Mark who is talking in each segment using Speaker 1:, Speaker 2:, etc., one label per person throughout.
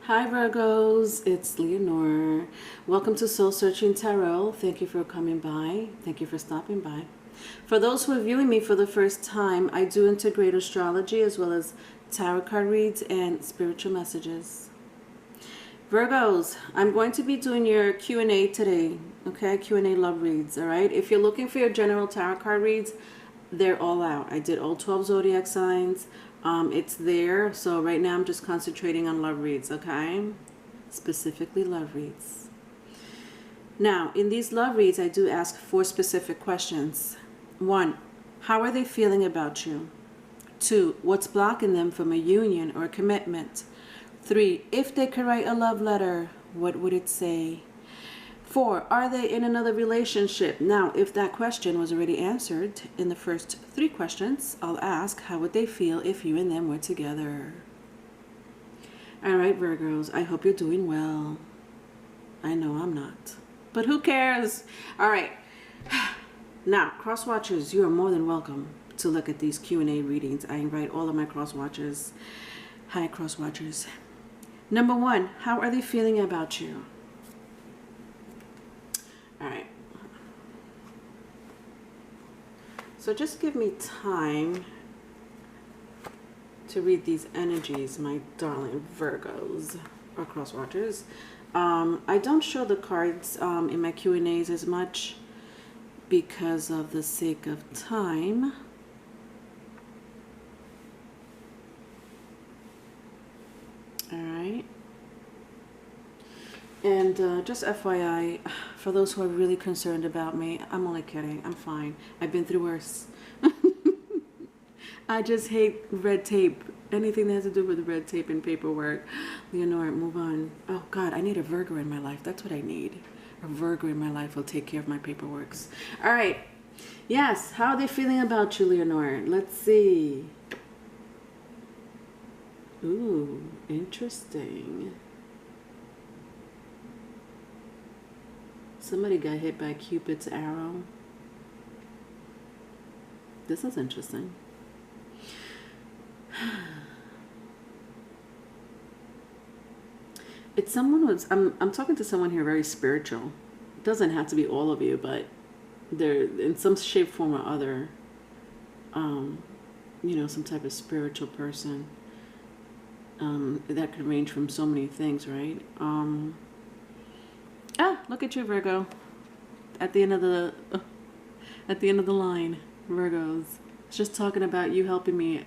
Speaker 1: Hi Virgos, it's Leonor. Welcome to Soul Searching Tarot. Thank you for coming by. Thank you for stopping by. For those who are viewing me for the first time, I do integrate astrology as well as tarot card reads and spiritual messages. Virgos, I'm going to be doing your Q&A today, okay? Q&A love reads, all right? If you're looking for your general tarot card reads, they're all out. I did all 12 zodiac signs. It's there. So right now I'm just concentrating on love reads, okay? Specifically love reads. Now, in these love reads, I do ask 4 specific questions. 1, how are they feeling about you? 2, what's blocking them from a union or a commitment? 3, if they could write a love letter, what would it say? 4, are they in another relationship? Now, if that question was already answered in the first 3 questions, I'll ask, how would they feel if you and them were together? All right, Virgos, I hope you're doing well. I know I'm not, but who cares? All right. Now, cross watchers, you are more than welcome to look at these Q&A readings. I invite all of my cross watchers. Hi, cross watchers. Number 1, how are they feeling about you? All right. So just give me time to read these energies, my darling Virgos or cross watchers. I don't show the cards in my Q&As as much because of the sake of time. All right. And just FYI, for those who are really concerned about me, I'm only kidding. I'm fine. I've been through worse. I just hate red tape. Anything that has to do with red tape and paperwork. Leonor, move on. Oh, God, I need a Virgo in my life. That's what I need. A Virgo in my life will take care of my paperworks. All right. Yes, how are they feeling about you, Leonor? Let's see. Ooh, interesting. Somebody got hit by Cupid's arrow. This is interesting. It's someone who's, I'm talking to someone here very spiritual. It doesn't have to be all of you, but they're in some shape, form, or other, you know, some type of spiritual person. That could range from so many things, right? Look at you, Virgo. At the end of the line, Virgos. It's just talking about you helping me.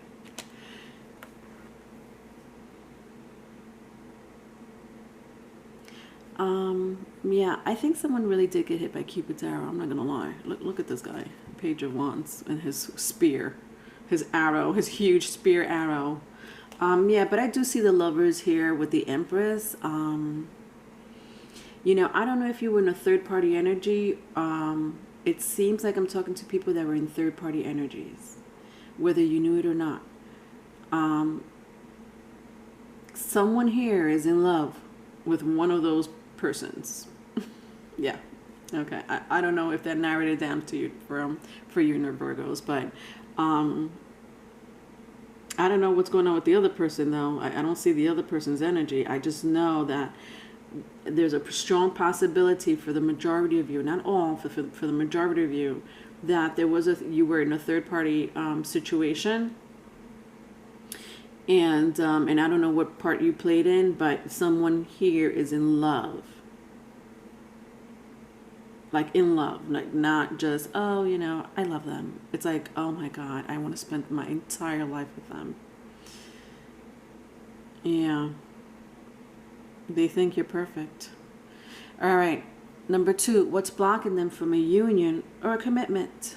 Speaker 1: Yeah, I think someone really did get hit by Cupid's arrow. I'm not gonna lie. Look at this guy, Page of Wands, and his spear, his arrow, his huge spear arrow. Yeah, but I do see the lovers here with the Empress. You know, I don't know if you were in a third-party energy. It seems like I'm talking to people that were in third-party energies, whether you knew it or not. Someone here is in love with one of those persons. Yeah. Okay. I don't know if that narrowed it down to you for you, Virgos, but I don't know what's going on with the other person, though. I don't see the other person's energy. I just know that there's a strong possibility for the majority of you, not all, for the majority of you, that you were in a third-party situation, and I don't know what part you played in, but someone here is in love, like in love, like not just, oh, you know, I love them. It's like, oh my God, I want to spend my entire life with them. Yeah. They think you're perfect. All right. Number 2, what's blocking them from a union or a commitment?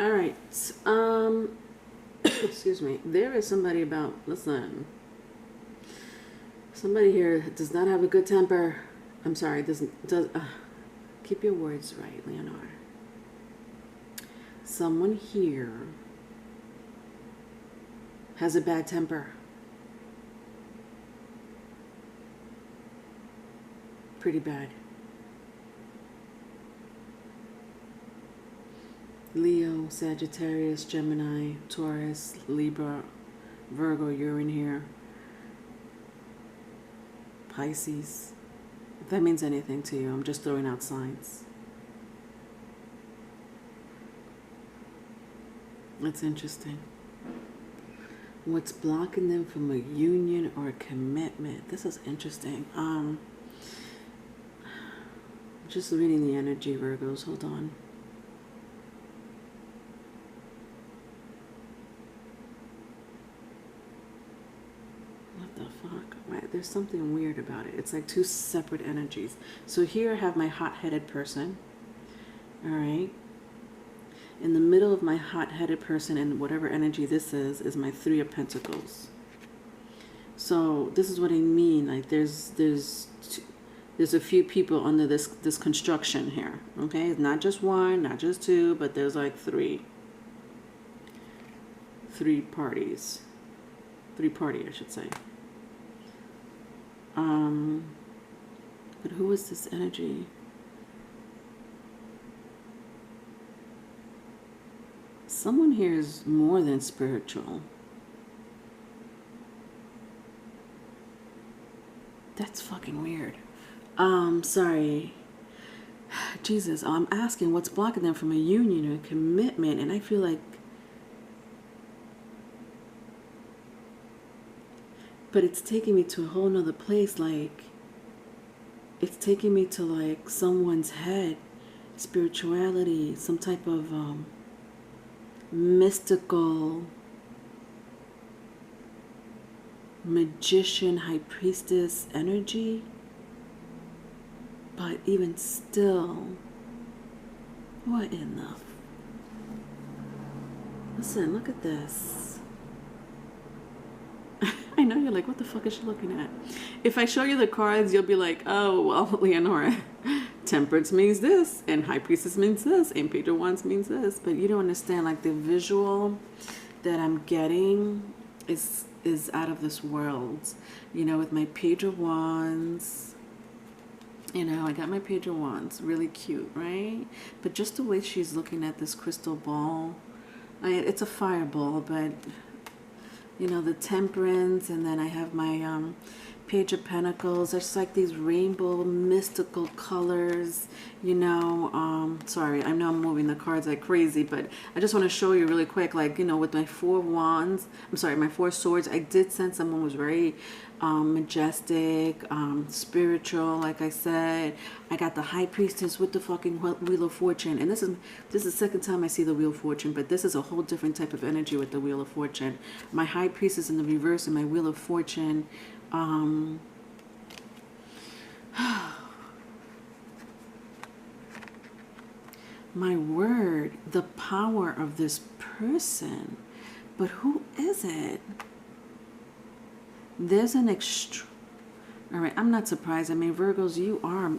Speaker 1: All right. Excuse me. There is somebody listen. Somebody here does not have a good temper. I'm sorry, keep your words right, Leonor. Someone here has a bad temper. Pretty bad. Leo, Sagittarius, Gemini, Taurus, Libra, Virgo, you're in here. Pisces. If that means anything to you, I'm just throwing out signs. That's interesting. What's blocking them from a union or a commitment? This is interesting. Just reading the energy, Virgos. Hold on. What the fuck? Right, there's something weird about it. It's like two separate energies. So here I have my hot-headed person. All right. In the middle of my hot-headed person and whatever energy this is my Three of Pentacles. So this is what I mean. Like there's a few people under this construction here. Okay, it's not just one, not just two, but there's like three parties. Three-party, I should say. But who is this energy? Someone here is more than spiritual. That's fucking weird. Sorry. Jesus, I'm asking what's blocking them from a union or a commitment, and I feel like... But it's taking me to a whole nother place, like... It's taking me to, like, someone's head. Spirituality, some type of, mystical... magician, high priestess energy. But even still, what in the... Listen, look at this. I know you're like, what the fuck is she looking at? If I show you the cards, you'll be like, oh, well, Leonora, temperance means this, and high priestess means this, and page of wands means this. But you don't understand, like, the visual that I'm getting is out of this world. You know, with my page of wands, you know, I got my page of wands, really cute, right? But just the way she's looking at this crystal ball, it's a fireball, but, you know, the temperance, and then I have my page of pentacles. There's like these rainbow mystical colors, you know. Sorry, I know I'm moving the cards like crazy, but I just want to show you really quick, like, you know, with my four wands, I'm sorry, my four swords, I did sense someone was very majestic, spiritual. Like I said, I got the high priestess with the fucking wheel of fortune, and this is the second time I see the wheel of fortune, but this is a whole different type of energy with the wheel of fortune. My high priestess in the reverse and my wheel of fortune. My word, the power of this person. But who is it? There's an all right, I'm not surprised. I mean, Virgos, you are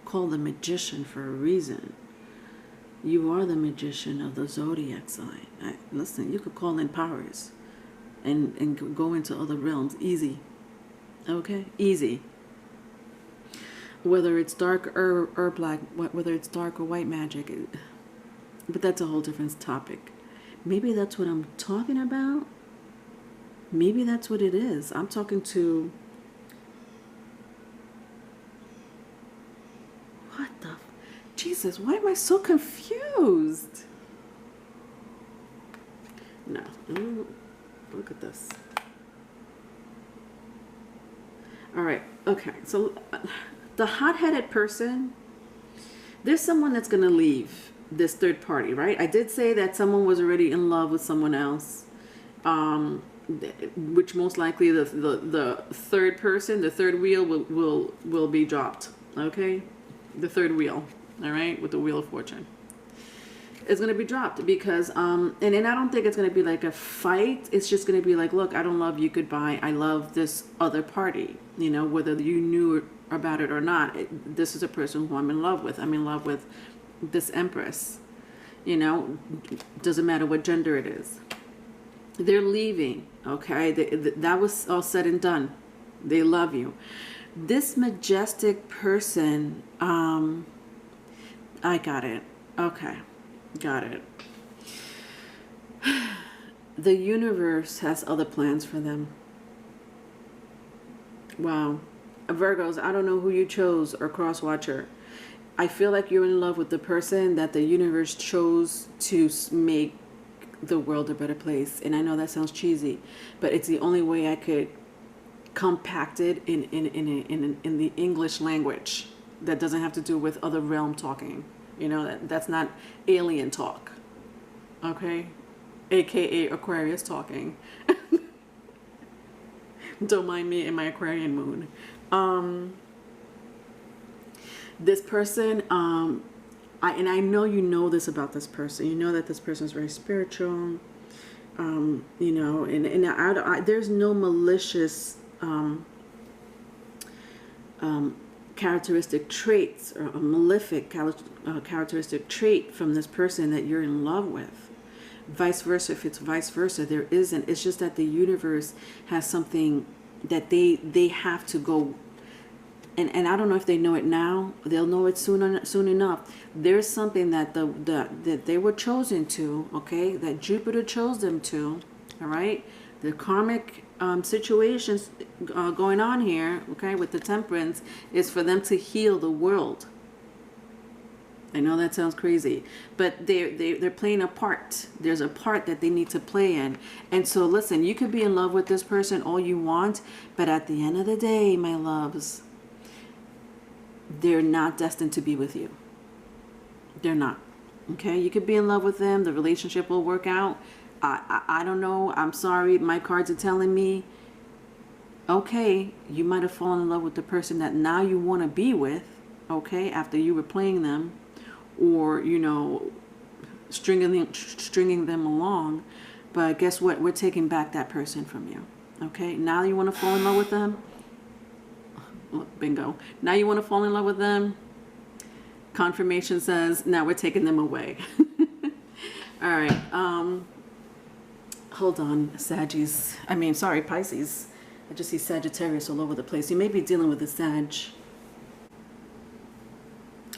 Speaker 1: called the magician for a reason. You are the magician of the zodiac sign. Listen, you could call in powers and go into other realms easy. Okay, easy. Whether it's dark or black, whether it's dark or white magic, but that's a whole different topic. Maybe that's what I'm talking about. Maybe that's what it is. I'm talking to... What the... Jesus, why am I so confused? No. Look at this. All right. Okay. So the hot-headed person, there's someone that's going to leave this third party, right? I did say that someone was already in love with someone else. Which most likely the third person, the third wheel will be dropped. Okay, the third wheel. All right, with the wheel of fortune. It's going to be dropped because, and I don't think it's going to be like a fight. It's just going to be like, look, I don't love you. Goodbye. I love this other party, you know, whether you knew about it or not. This is a person who I'm in love with. I'm in love with this Empress, you know, doesn't matter what gender it is. They're leaving. Okay. That was all said and done. They love you. This majestic person, I got it. Okay. Got it. The universe has other plans for them. Wow. Virgos, I don't know who you chose, or cross watcher. I feel like you're in love with the person that the universe chose to make the world a better place. And I know that sounds cheesy, but it's the only way I could compact it in the English language that doesn't have to do with other realm talking. You know, that's not alien talk. Okay? AKA Aquarius talking. Don't mind me in my Aquarian moon. This person, I know you know this about this person. You know that this person is very spiritual. You know, and there's no malicious characteristic traits or a malefic characteristic trait from this person that you're in love with. Vice versa, if it's vice versa, there isn't. It's just that the universe has something that they have to go, and I don't know if they know it now. They'll know it soon enough. There's something that that they were chosen to, okay, that Jupiter chose them to, all right? The karmic situations going on here, okay, with the Temperance, is for them to heal the world. I know that sounds crazy, but they're playing a part. There's a part that they need to play in. And so listen, you could be in love with this person all you want, but at the end of the day, my loves, they're not destined to be with you. They're not. Okay, you could be in love with them. The relationship will work out. I don't know. I'm sorry. My cards are telling me, okay, you might have fallen in love with the person that now you want to be with, okay, after you were playing them, or, you know, stringing them along. But guess what? We're taking back that person from you. Okay, now you want to fall in love with them. Bingo. Now you want to fall in love with them. Confirmation says now we're taking them away. All right. Hold on, Pisces. I just see Sagittarius all over the place. You may be dealing with a Sag.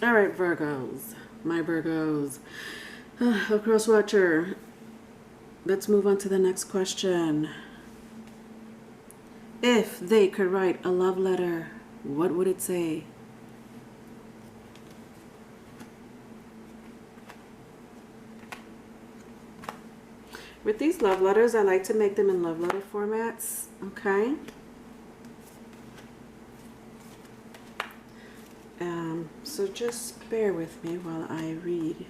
Speaker 1: All right, Virgos. My Virgos. Cross watcher. Let's move on to the next question. If they could write a love letter, what would it say? With these love letters, I like to make them in love letter formats, okay? So just bear with me while I read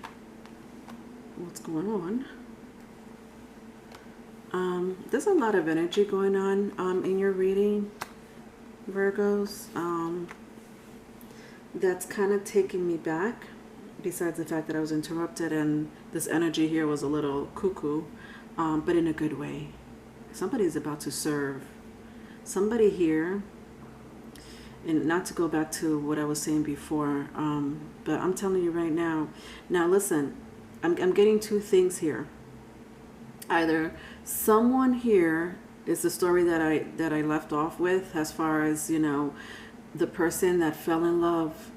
Speaker 1: what's going on. There's a lot of energy going on in your reading, Virgos. That's kind of taking me back, besides the fact that I was interrupted and this energy here was a little cuckoo. But in a good way. Somebody's about to serve. Somebody here, and not to go back to what I was saying before, but I'm telling you right now. Now listen, I'm getting two things here. Either someone here is the story that I left off with, as far as, you know, the person that fell in love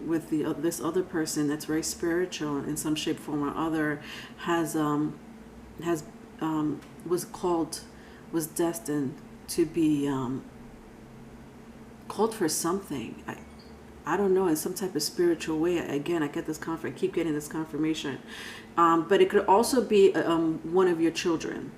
Speaker 1: with this other person that's very spiritual in some shape, form, or other, was destined to be called for something. I don't know, in some type of spiritual way. Again, I keep getting this confirmation. But it could also be one of your children,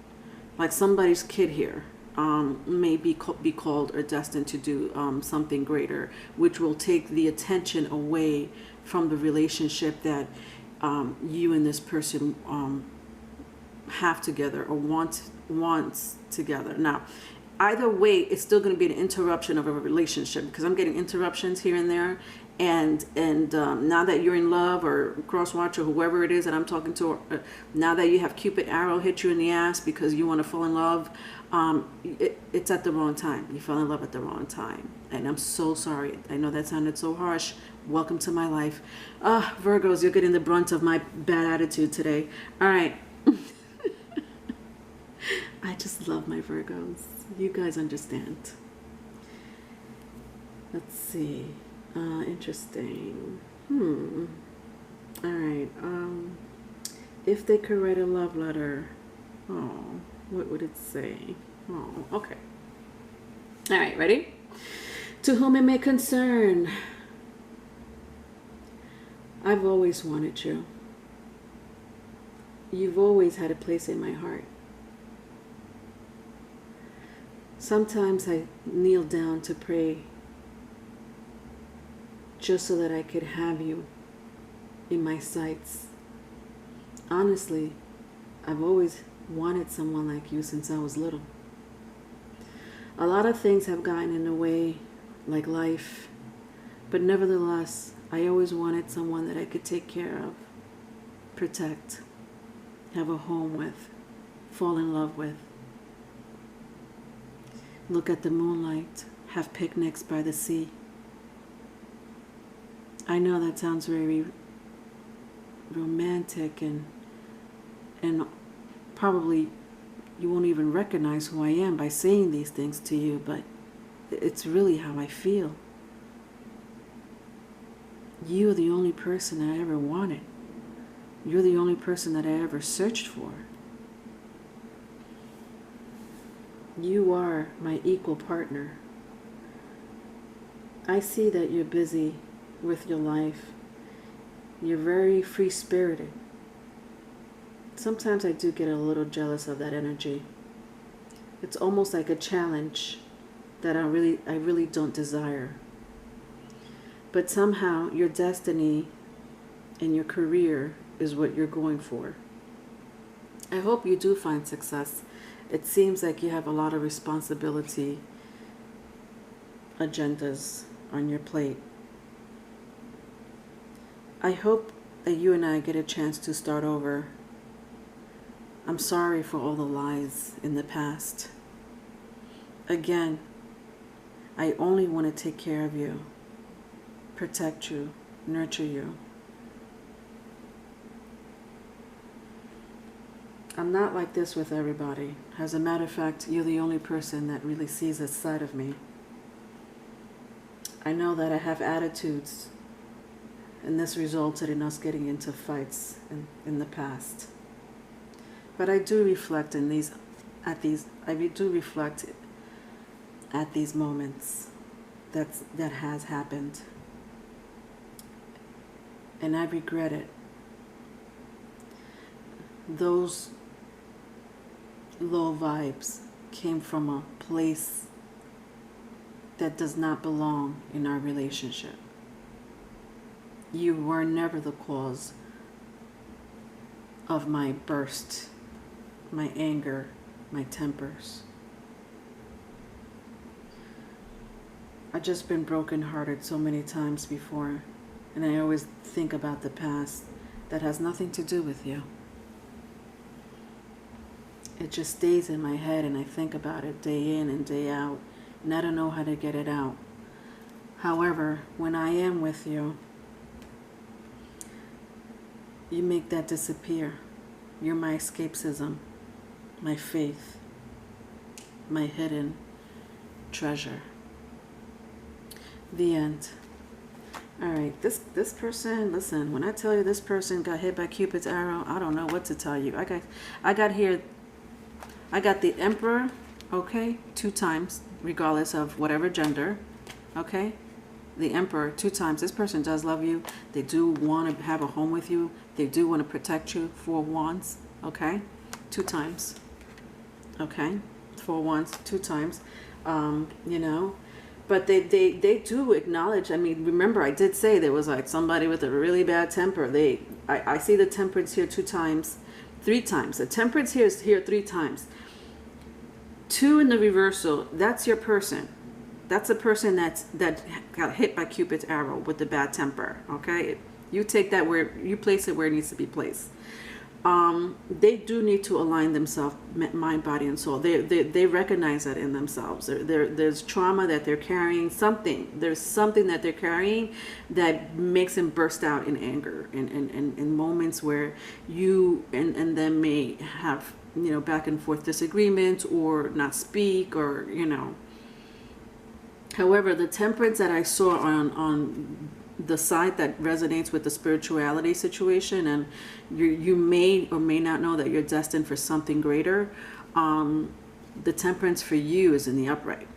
Speaker 1: like somebody's kid here. May be called or destined to do something greater, which will take the attention away from the relationship that you and this person have together or wants together. Now, either way, it's still going to be an interruption of a relationship, because I'm getting interruptions here and there, And now that you're in love, or crosswatch, or whoever it is that I'm talking to, now that you have Cupid arrow hit you in the ass because you want to fall in love, it's at the wrong time. You fell in love at the wrong time. And I'm so sorry. I know that sounded so harsh. Welcome to my life. Virgos, you're getting the brunt of my bad attitude today. All right. I just love my Virgos. You guys understand. Let's see. Interesting. All right. If they could write a love letter, what would it say? Okay. All right, ready? To whom it may concern, I've always wanted you. You've always had a place in my heart. Sometimes I kneel down to pray just so that I could have you in my sights. Honestly, I've always wanted someone like you since I was little. A lot of things have gotten in the way, like life, but nevertheless, I always wanted someone that I could take care of, protect, have a home with, fall in love with. Look at the moonlight, have picnics by the sea. I know that sounds very romantic, and probably you won't even recognize who I am by saying these things to you, but it's really how I feel. You're the only person I ever wanted. You're the only person that I ever searched for. You are my equal partner. I see that you're busy with your life. You're very free-spirited. Sometimes I do get a little jealous of that energy. It's almost like a challenge that I really don't desire. But somehow your destiny and your career is what you're going for. I hope you do find success. It seems like you have a lot of responsibility agendas on your plate. I hope that you and I get a chance to start over. I'm sorry for all the lies in the past. Again, I only want to take care of you, protect you, nurture you. I'm not like this with everybody. As a matter of fact, you're the only person that really sees this side of me. I know that I have attitudes, and this resulted in us getting into fights in the past. But I do reflect at these moments that has happened, and I regret it. Those low vibes came from a place that does not belong in our relationship. You were never the cause of my burst, my anger, my tempers. I've just been brokenhearted so many times before, and I always think about the past that has nothing to do with you. It just stays in my head, and I think about it day in and day out, and I don't know how to get it out. However, when I am with you, you make that disappear. You're my escapism, my faith, my hidden treasure. The end. All right, this person, listen, when I tell you this person got hit by Cupid's arrow, I don't know what to tell you. I got the Emperor, okay, 2 times, regardless of whatever gender, okay? The Emperor 2 times. This person does love you. They do want to have a home with you. They do want to protect you. 4 wands, okay? 2 times, okay? 4 wands, 2 times, you know? But they do acknowledge, I mean, remember I did say there was like somebody with a really bad temper. I see the temperance here 2 times, 3 times. The temperance here 3 times. 2 in the reversal, that's your person. That's a person that got hit by Cupid's arrow with the bad temper. Okay, you take that where you place it where it needs to be placed. They do need to align themselves, mind, body, and soul. They recognize that in themselves. There's trauma that they're carrying. There's something that they're carrying that makes them burst out in anger, in moments where you and them may have, you know, back and forth disagreements or not speak, or, you know. However, the temperance that I saw on the side that resonates with the spirituality situation, and you may or may not know that you're destined for something greater, the temperance for you is in the upright.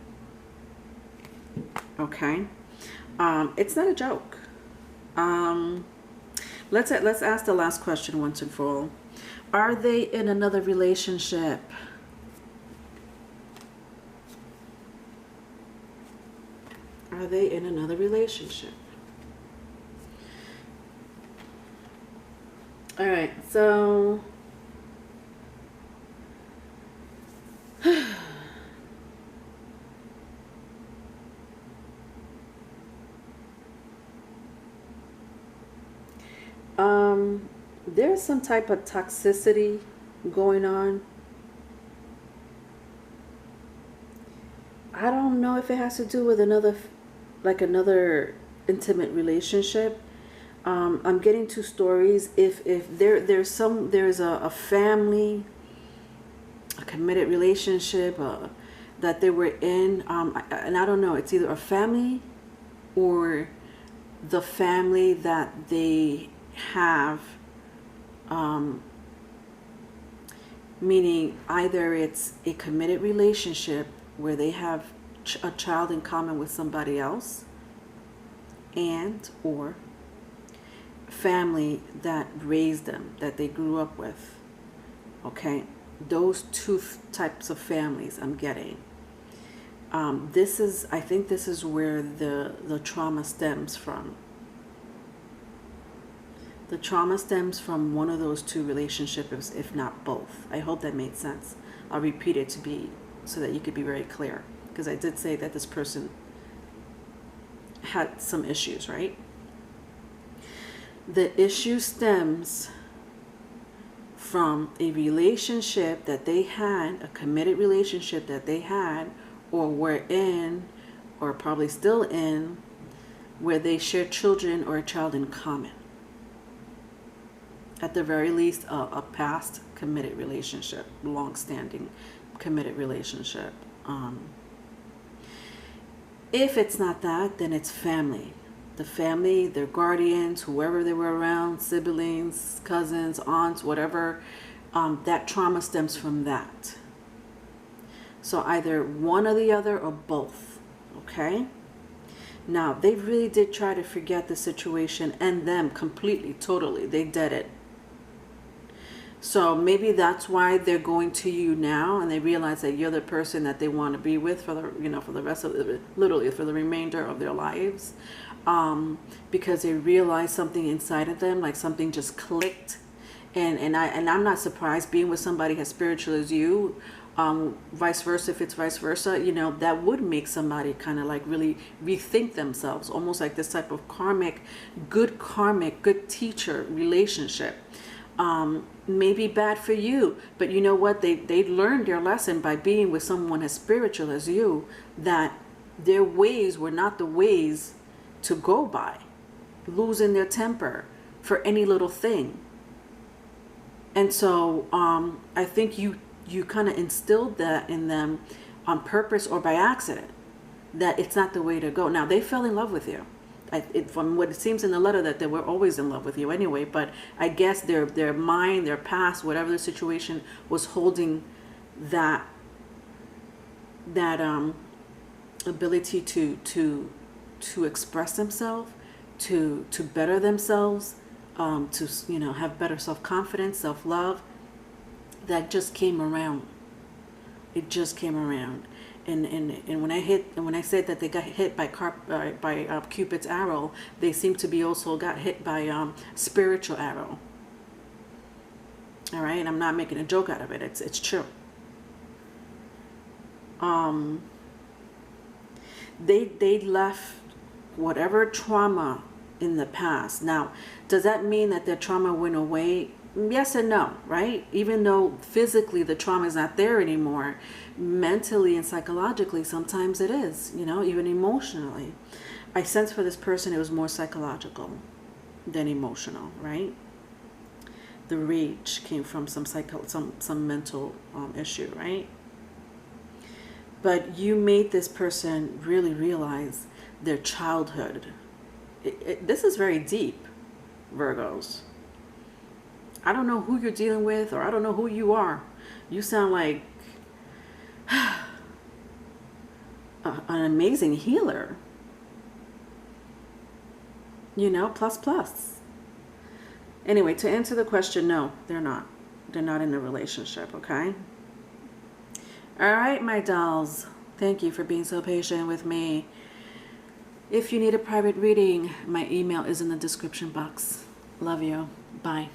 Speaker 1: Okay, it's not a joke. Let's ask the last question once and for all. Are they in another relationship? Are they in another relationship? All right, so there's some type of toxicity going on. I don't know if it has to do with another intimate relationship. I'm getting two stories. If there's a family, a committed relationship that they were in, and I don't know, it's either a family or the family that they have, meaning either it's a committed relationship where they have a child in common with somebody else, and or family that raised them, that they grew up with. Okay, those two types of families I'm getting. I think this is where the trauma stems from. The trauma stems from one of those two relationships, if not both. I hope that made sense. I'll repeat it so that you could be very clear, because I did say that this person had some issues, right? The issue stems from a relationship that they had, a committed relationship that they had, or were in, or probably still in, where they share children or a child in common. At the very least, a past committed relationship, long-standing committed relationship. If it's not that, then it's family. The family, their guardians, whoever they were around, siblings, cousins, aunts, whatever, that trauma stems from that. So either one or the other or both, okay? Now, they really did try to forget the situation and them completely, totally. They did it. So maybe that's why they're going to you now, and they realize that you're the person that they want to be with for the rest of literally for the remainder of their lives. Because they realize something inside of them, like something just clicked, and I'm not surprised, being with somebody as spiritual as you, vice versa, if it's vice versa, that would make somebody kind of like really rethink themselves, almost like this type of good teacher relationship. Maybe bad for you, but you know what, they learned their lesson by being with someone as spiritual as you, that their ways were not the ways to go by, losing their temper for any little thing. And so I think you kind of instilled that in them on purpose or by accident, that it's not the way to go. Now, they fell in love with you. From what it seems in the letter, that they were always in love with you anyway, but I guess their mind, their past, whatever the situation was holding that ability to express themselves, to better themselves, to have better self-confidence, self-love, that just came around. It just came around. And when I said that they got hit by Cupid's arrow, they seem to be also got hit by spiritual arrow. All right, and I'm not making a joke out of it. It's true. They left whatever trauma in the past. Now, does that mean that their trauma went away? Yes and no, right? Even though physically the trauma is not there anymore, mentally and psychologically, sometimes it is, you know, even emotionally. I sense for this person it was more psychological than emotional, right? The rage came from some mental issue, right? But you made this person really realize their childhood. This is very deep, Virgos. I don't know who you're dealing with, or I don't know who you are. You sound like an amazing healer. You know, plus plus. Anyway, to answer the question, no, they're not. They're not in a relationship, okay? All right, my dolls. Thank you for being so patient with me. If you need a private reading, my email is in the description box. Love you. Bye.